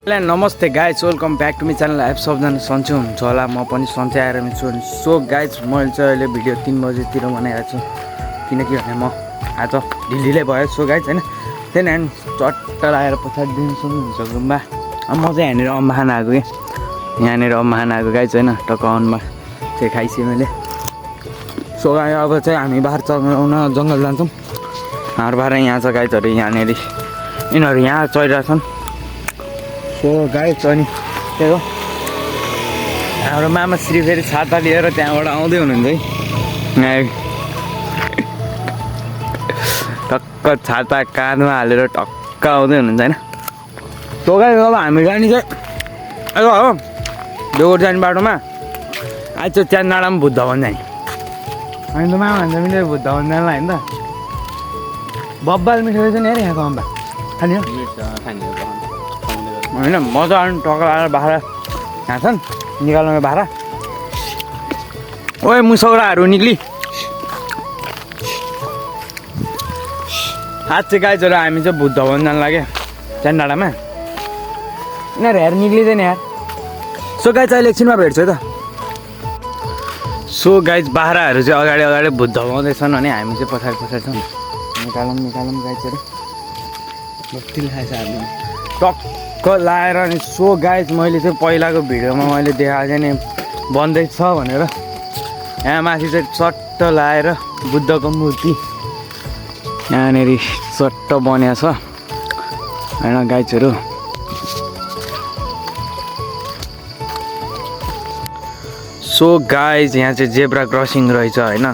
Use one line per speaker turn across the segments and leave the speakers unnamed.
नमस्ते guys, welcome back to my channel. एप सबजना सन्चै हुनुहुन्छ होला, म पनि सन्चै आएर छु। सो गाइज, मैले चाहिँ अहिले भिडियो 3 बजेतिर बनाइरहेको छु, किनकि भने म आज ढिलै भयो। सो गाइज होइन, त्यही होइन चट्ट लगाएर पछाडि दिन सक्नुहुन्छ गुम्बा। अब म चाहिँ यहाँनिर अम्बा खान आएको कि यहाँनिर अम्बा खान आएको गाइज होइन। टक्क अम्बा चाहिँ खाइसकेँ मैले। सो गाइज, अब चाहिँ हामी बाहिर चलाउन जङ्गल जान्छौँ। हाम्रो बाहिर यहाँ छ गाइजहरू, यहाँनिर यिनीहरू यहाँ चढिरहेछन्। सो गाइज, अनि त्यही हो हाम्रो मामाश्री फेरि छाता लिएर त्यहाँबाट आउँदै हुनुहुन्छ है। यहाँ टक्क छाता काँधमा हालेर टक्क आउँदै हुनुहुन्छ होइन। सो गाइज, अब हामी जाने चाहिँ अब हो देउर जाने बाटोमा आज चाहिँ त्यहाँ डाँडामा बुद्ध भवन जाने। अनि त मामा भन्छ मिलेर बुद्ध भवन जानलाई होइन त। बब्बाल मिठो रहेछ नि यार यहाँको अम्बा। खाने हो होइन, मजा आउनु टक्क लगाएर बाख्रा यहाँ छन्, निकाल्नु बाख्रा। ओए मुसौराहरू निक्ली। आज चाहिँ गाइजहरू हामी चाहिँ बुद्ध भवन जानु लाग्यो त्यहाँ डाँडामा। यिनीहरू हेर निक्लिँदैन यार। सो गाइज, अहिले एकछिनमा भेट्छु है त। सो गाइज, बाख्राहरू चाहिँ अगाडि अगाडि बुद्ध भगाउँदैछन् अनि हामी चाहिँ पछाडि पछाडि छौँ। निकालौँ गाइजहरू बत्तीले खाएछ हामी टक्क लाएर। अनि सो गाइज, मैले चाहिँ पहिलाको भिडियोमा मैले देखाएको थिएँ नि बन्दैछ भनेर। यहाँ माथि चाहिँ चट्ट लाएर बुद्धको मूर्ति यहाँनिर चट्ट बनिएको छ होइन गाइजहरू। सो गाइज, यहाँ चाहिँ जेब्रा क्रसिङ रहेछ होइन।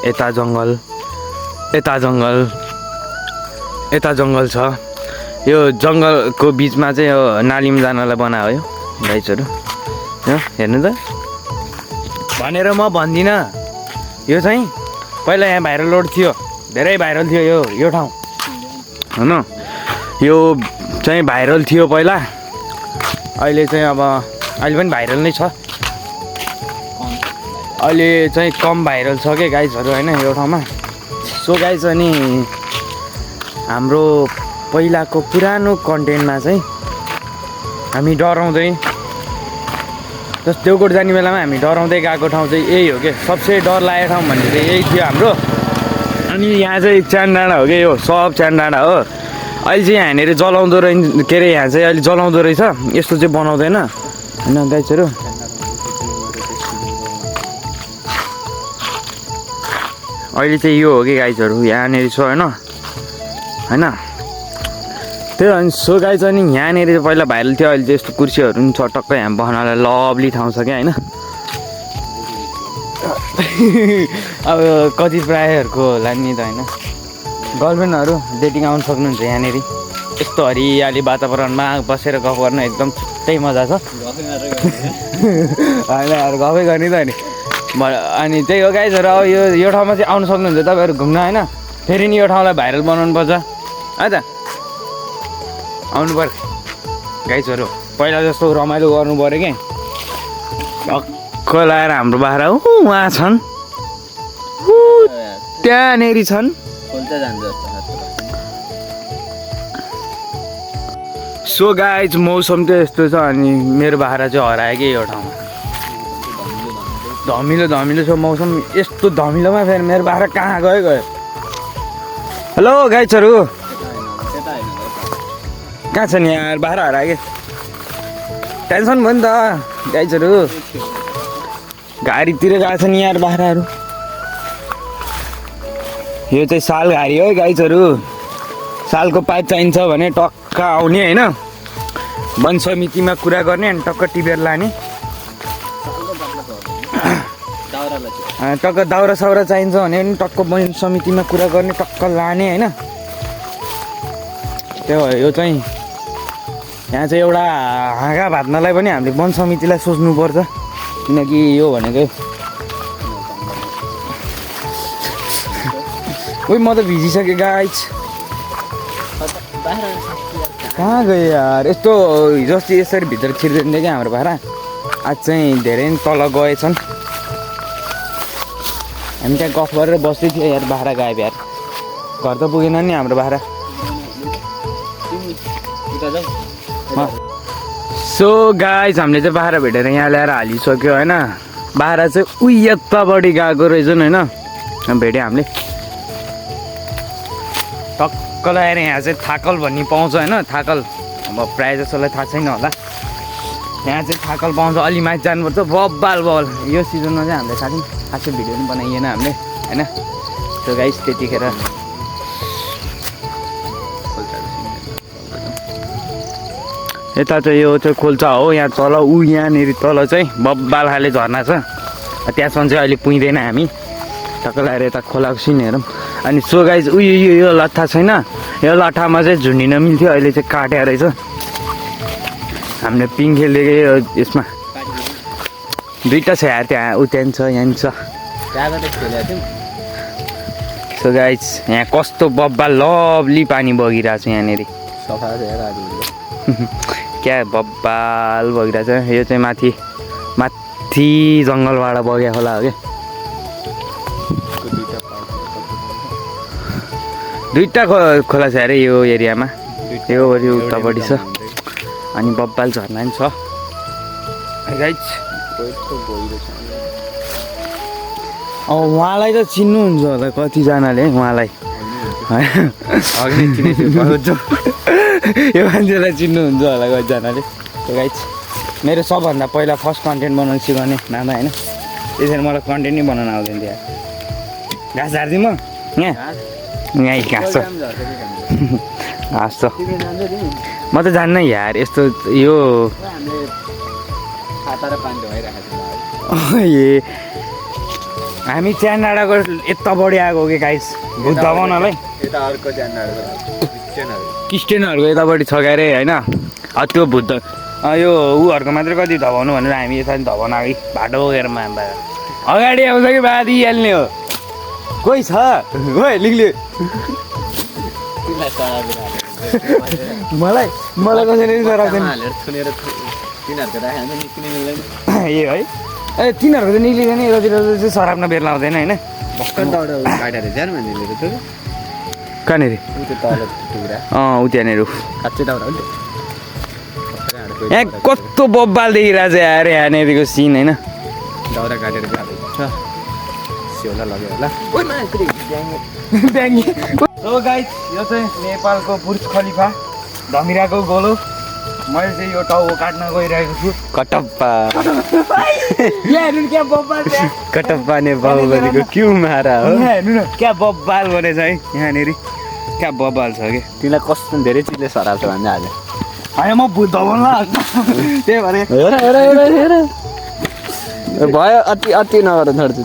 यता जङ्गल छ। यो जङ्गलको बिचमा चाहिँ यो नालीमा जानलाई बनायो यो गाइजहरू। यो हेर्नु त भनेर म भन्दिनँ। यो चाहिँ पहिला यहाँ भाइरल रोड थियो, धेरै भाइरल थियो यो ठाउँ होइन। यो चाहिँ भाइरल थियो पहिला, अहिले चाहिँ अब अहिले पनि भाइरल नै छ। अहिले चाहिँ कम भाइरल छ कि गाइजहरू होइन यो ठाउँमा। सो गाइज, अनि हाम्रो पहिलाको पुरानो कन्टेन्टमा चाहिँ हामी डराउँदै जस्तो देवकोट जाने बेलामा हामी डराउँदै गएको ठाउँ चाहिँ यही हो कि सबसे डर लागेको ठाउँ भन्ने चाहिँ यही थियो हाम्रो। अनि यहाँ चाहिँ च्यान डाँडा हो कि यो सब च्यान डाँडा हो। अहिले चाहिँ यहाँनिर जलाउँदो रहेछ के अरे, यहाँ चाहिँ अहिले जलाउँदो रहेछ, यस्तो चाहिँ बनाउँदैन होइन गाइजहरू। अहिले चाहिँ यो हो कि गाइजहरू यहाँनिर छ होइन। त्यही अनि सो गाइज, अनि यहाँनिर चाहिँ पहिला भाइरल थियो, अहिले चाहिँ यस्तो कुर्सीहरू पनि छ टक्कै यहाँ बस्नलाई लभली ठाउँ छ क्या होइन। अब कति प्रायहरूको होला नि त होइन, गर्लफ्रेन्डहरू डेटिङ आउनु सक्नुहुन्छ यहाँनिर। यस्तो हरियाली वातावरणमा बसेर गफ गर्न एकदम छुट्टै मजा छ होइन यार, गफै गर्ने त नि। अनि त्यही हो गाइजहरू, अब यो ठाउँमा चाहिँ आउनु सक्नुहुन्छ तपाईँहरू घुम्न होइन। फेरि नि यो ठाउँलाई भाइरल बनाउनु पर्छ है त, आउनु पर्यो गाइजहरू। पहिला जस्तो रमाइलो गर्नु पऱ्यो कि। टक्क लगाएर हाम्रो बाख्रा उहाँ छन्, त्यहाँनिर छन्। सो गाइज, मौसम चाहिँ यस्तो छ अनि मेरो बाख्रा चाहिँ हरायो कि यो ठाउँमा। धमिलो छ मौसम, यस्तो धमिलोमा फेरि मेरो बाख्रा कहाँ गयो। हेलो गाइजहरू, कहाँ छ नि यार बाख्रा हरायो कि। टेन्सन भयो नि त गाइजहरू, घारीतिर गएको छ नि यार बाख्राहरू। यो चाहिँ साल घारी हो गाइजहरू। सालको पाइप चाहिन्छ भने टक्क आउने होइन, वन समितिमा कुरा गर्ने अनि टक्क टिपेर लाने। टक्क दाउरा साउरा चाहिन्छ भने पनि टक्क वन समितिमा कुरा गर्ने, टक्क लाने होइन। त्यो यो चाहिँ यहाँ चाहिँ एउटा हाँगा भात्नलाई पनि हामीले वन समितिलाई सोच्नुपर्छ, किनकि यो भनेको उही म त भिजिसकेँ गाइज। कहाँ गयो यार, यस्तो हिजो अस्ति यसरी भित्र छिर्दैन थियो क्या हाम्रो बाख्रा। आज चाहिँ धेरै तल गएछन्। हामी त्यहाँ गफ गरेर बस्दै थियो यार, बाख्रा गायब यार। घर त पुगेन नि हाम्रो बाख्रा। सो गाइज हामीले चाहिँ बाह्र भेटेर यहाँ ल्याएर हालिसक्यो होइन बाह्र चाहिँ उही यतापट्टि गएको रहेछन् होइन भेट्यो हामीले टक्क लगाएर यहाँ चाहिँ थाकल भन्ने पाउँछ होइन थाकल अब प्रायः जसोलाई थाहा छैन होला यहाँ चाहिँ थाकल पाउँछ अलि माथि जानुपर्छ बब्बाल बल यो सिजनमा चाहिँ हामीले खासै भिडियो पनि बनाइएन हामीले होइन त्यो गाइस त्यतिखेर यता चाहिँ यो चाहिँ खोल्चा हो यहाँ तल यहाँनिर तल चाहिँ बब्बाल खाले झर्ना छ त्यहाँसम्म चाहिँ अहिले पुग्दैन हामी टक्क लगाएर यता खोलाको सिन हेरौँ अनि सो गाइस यो लट्ठा छैन यो लट्ठामा चाहिँ झुन्डिन मिल्थ्यो अहिले चाहिँ काटेर रहेछ हामीले पिङ खेलेको यसमा दुईवटा छ यार त्यहाँ उत्यहाँ छ यहाँ छ सो गाइस यहाँ कस्तो बब्बा लभली पानी बगिरहेको छ यहाँनिर सफा क्या बब्बाल बगिरहेको छ यो चाहिँ माथि जङ्गलबाट बग्या खोला हो क्या दुईवटा खोला छ अरे यो एरियामा यो उतापट्टि छ अनि बब्बाल झर्ना पनि छ गाइस उहाँलाई त चिन्नुहुन्छ होला कतिजनाले उहाँलाई यो मान्छेलाई चिन्नुहुन्छ होला कतिजनाले गाइस मेरो सबभन्दा पहिला फर्स्ट कन्टेन्ट बनाउनु सिकाउने नाना होइन त्यसरी मलाई कन्टेन्ट नै बनाउनु आउँदैन थियो घाँस झार्दिउँ म यहाँ घाँस छ घाँस छ म त जान्न यार यस्तो यो ए हामी च्यान डाँडाको यता बढी आएको हो कि गाइस बुद्ध बनाउनलाई क्रिस्चियनहरूको यतापट्टि छ क्यारे होइन त्यो बुद्ध यो उहरूको मात्रै कति धपाउनु भनेर हामी यता धपाउन अगाडि बाटो बोकेर अगाडि आउँछ कि बाँधी हाल्ने हो कोही छ लिङ्ले मलाई कसैले चराउँदैन ए है ए तिनीहरूको चाहिँ निक्लिँदैन यतातिर चाहिँ सराप्न बेर लाउँदैन होइन कहाँनिर ऊ त्यहाँनिर यहाँ कस्तो बब्बाल देखिरहेको छ यार यहाँनिरको सिन होइन दाउरा काटेर यो चाहिँ नेपालको बुर्ज खलिफा धमिराको गोलो मैले चाहिँ यो टाउको काट्न गइरहेको छु कटप्पा कटप्पा ने बाहुबलीको क्यु मारा हो हेर्नु न क्या बब्बाल भनेछ है यहाँनिर क्या बब्बाल छ कि तिमीलाई कस्तो धेरै चिजले सराप्छ भन्ने हाल्यो होइन म बुद्ध बोल्न त्यही भएर भयो अति नगर छोड्छु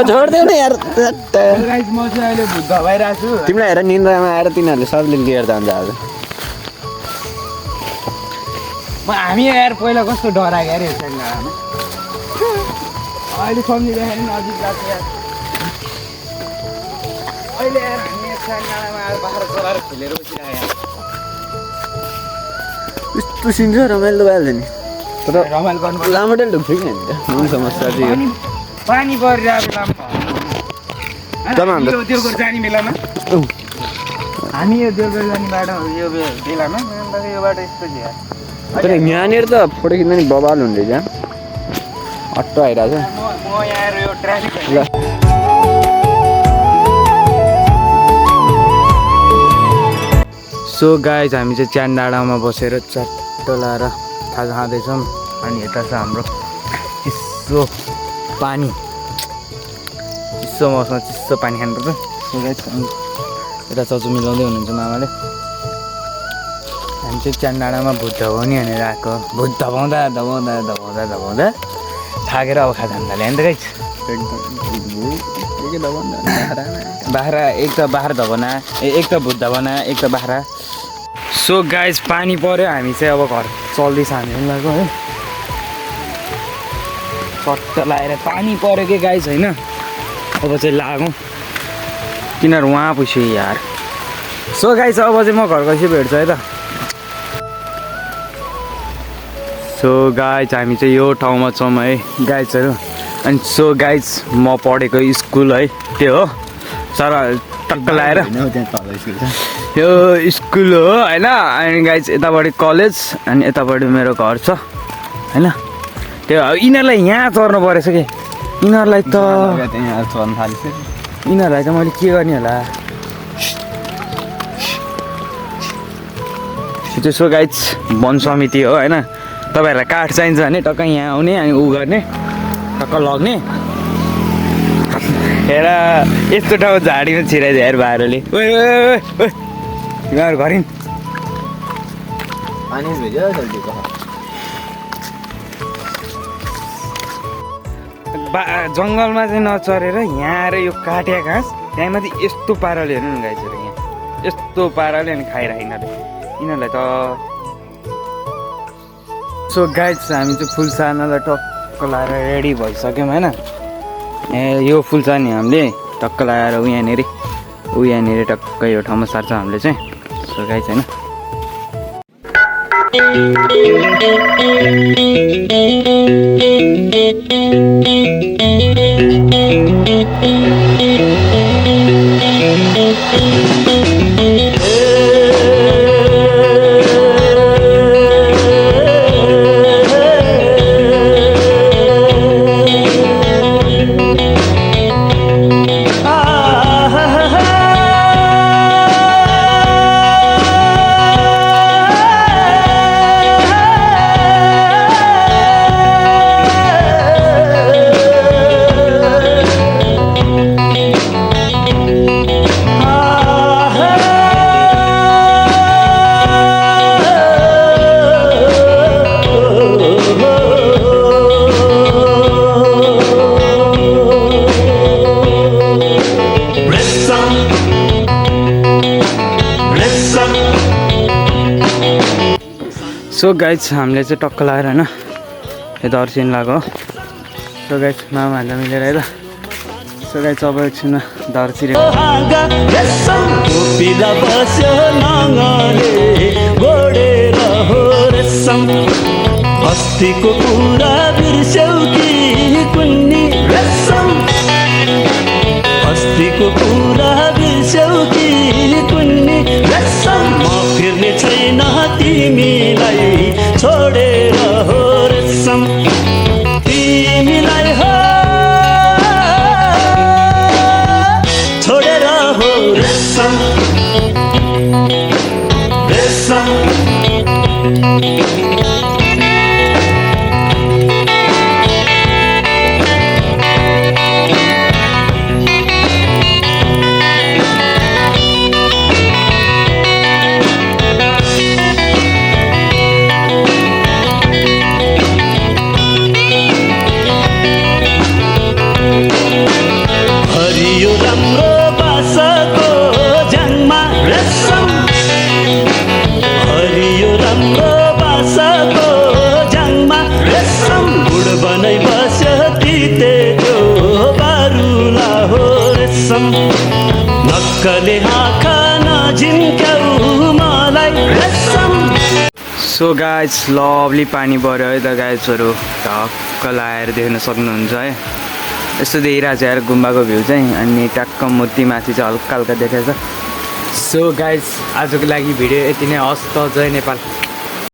छोड्देऊ न यार म चाहिँ अहिले बुद्ध भइरहेको छु तिमीलाई हेर निन्द्रामा आएर तिनीहरूले सबले लिएर जान्छ आज हामी यार पहिला कस्तो डराएको अरे अहिले सम्झिँदाखेरि नजिक लाग्छ यार अहिले यार हामी सानगाडामा आएर बाख्रा चलाएर खेलेर बसिरहेको यस्तो सिन छ रमाइलो भइहाल्छ नि तर रमाइलो गर्नु लामो डेल ढुक्छ कि होइन समस्या चाहिँ पानी परिरहेको बेलामा त्यो जाने बेलामा हामी यो देवगढ जाने बाटो यो बेलामा यो बाटो यस्तो थियो तर यहाँनिर त फोटो खिच्दा नि बबाल हुँदैछ अट्टो आइरहेको छ म यहाँ यो ट्राफिक ल सो गाइज हामी चाहिँ च्यान डाँडामा बसेर चट्ट लाएर खाजा खाँदैछौँ अनि यता छ हाम्रो चिसो पानी चिसो मौसममा चिसो पानी खानुपर्छ यता चचु मिलाउँदै हुनुहुन्छ मामाले हामी चाहिँ च्यान डाँडामा भुत धपाउने भनेर आएको भुत धपाउँदा थाकेर अब खाजा खान थाल्यो नि त गाइस बाख्रा एक त बाख्रा धपाना एक त भुत धपाना एक त बाख्रा सो गाइस पानी पर्यो हामी चाहिँ अब घर चल्दैछ हामी लागेको है चट्ट लगाएर पानी पर्यो कि गाइस होइन अब चाहिँ लागौँ तिनीहरू उहाँ पुग्यो यार सो गाइस अब चाहिँ म घर कसै भेट्छु है त सो गाइस हामी चाहिँ यो ठाउँमा छौँ है गाइजहरू अनि सो गाइस म पढेको स्कुल है त्यो हो सर टक्क लगाएर यो स्कुल हो होइन अनि गाइज यतापट्टि कलेज अनि यतापट्टि मेरो घर छ होइन त्यो यिनीहरूलाई यहाँ चढ्नु परेछ कि यिनीहरूलाई त यिनीहरूलाई त मैले के गर्ने होला त्यसो गाइज वन समिति हो होइन तपाईँहरूलाई काठ चाहिन्छ भने टक्क यहाँ आउने अनि उ गर्ने टक्क लग्ने हेर यस्तो ठाउँ झाडीमा छिराइदियो हेर भाइहरूले तिमीहरू घरिन् जङ्गलमा चाहिँ नचरेर यहाँ आएर यो काटिया घाँस त्यहाँ माथि यस्तो पाराले हेर्नु न गाइसहरू यहाँ यस्तो पाराले अनि खाइरहेको यिनीहरूलाई त सो गाइज हामी चाहिँ फुल सार्नलाई टक्क लाएर रेडी भइसक्यौँ होइन ए यो फुल छ नि हामीले टक्क लगाएर यहाँनिर टक्क यो ठाउँमा सार्छ हामीले चाहिँ सो गाइज होइन सो गाइज हामीले चाहिँ टक्क लगाएर होइन यता अर्सिन लगाएको सो गाइज मामा हाल्दा मिलेर है त सो गाइज अब एकछिनमा दर्चिरे
अस्तिको कुरा बिर्स्यौ कि कुन्नी रेशम अस्तिको कुरा बिर्स्यौ कि कुन्नी रेशम म फिर्ने छैन तिमीलाई छोडेर हो रेशम तिमीलाई हो छोडेर हो रेशम रेशम
सो गाइज लभली पानी पऱ्यो है त गाइजहरू टक्क लगाएर देख्न सक्नुहुन्छ है यस्तो देखिरहेको छ यार गुम्बाको भ्यू चाहिँ अनि टक्क मूर्ति माथि चाहिँ हल्का हल्का देखाएको छ सो गाइज आजको लागि भिडियो यति नै हस् त जय नेपाल।